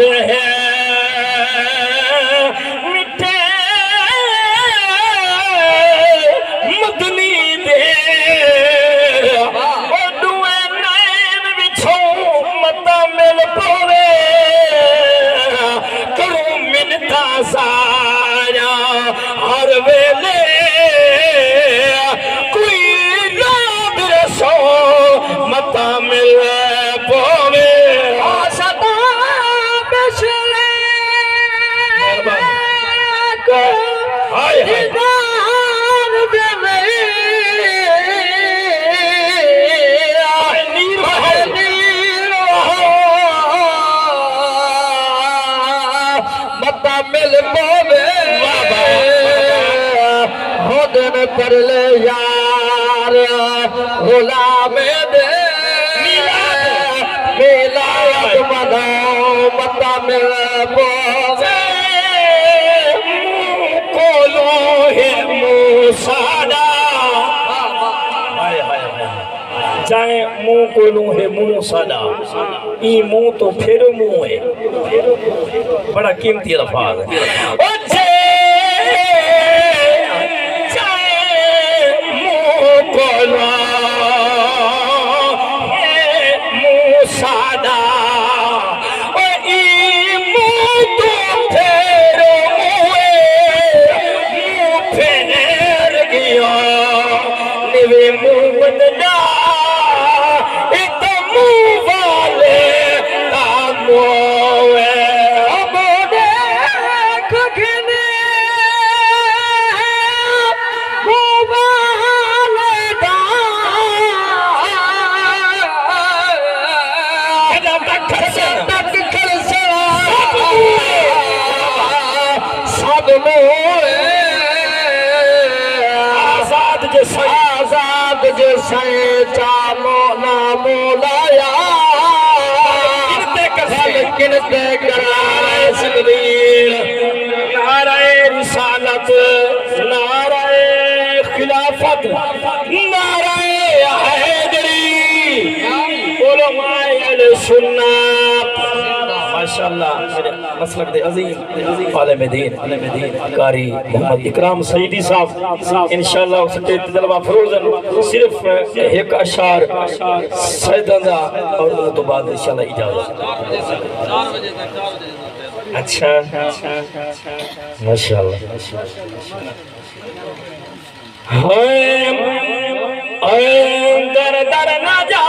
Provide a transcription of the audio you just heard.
है मिठे मदनी दे दुए नैन बिछो मता मिल पवे करूं मिन्नता सारा हर वेले कोई याद रसो मता मिल पवे सदा बिछले हाय दीदार दे मता मिल पवे हो दिन पर ले यार गुलाम दे मिलाद मनाओ मता मिल पवे कोलो है मूसादा चाहे मुंह कोलू है मुंह सादा ई मुंह तो फिर मुंह है बड़ा कीमती अल्फाज है चाहे मुंह कोलू है मुंह सादा ई मुंह तो फिर मुंह फेर गया निवे मुंह बदला आजाद जैसे चालो ना मोलाया किनते कराए सगीर नाराए रिसालत नाराए खिलाफत नाराए हैदरी उलमाए सुन्नत माशाअल्लाह मेरे मसलक दे अजीम आलिम दीन कारी मोहम्मद इकराम सईदी साहब इंशाअल्लाह उसके तलबा फरोजन सिर्फ एक अशार सैयदा और तो बाद इंशाअल्लाह इजाजत 4 बजे तक अच्छा माशाअल्लाह हाय दर दर ना जा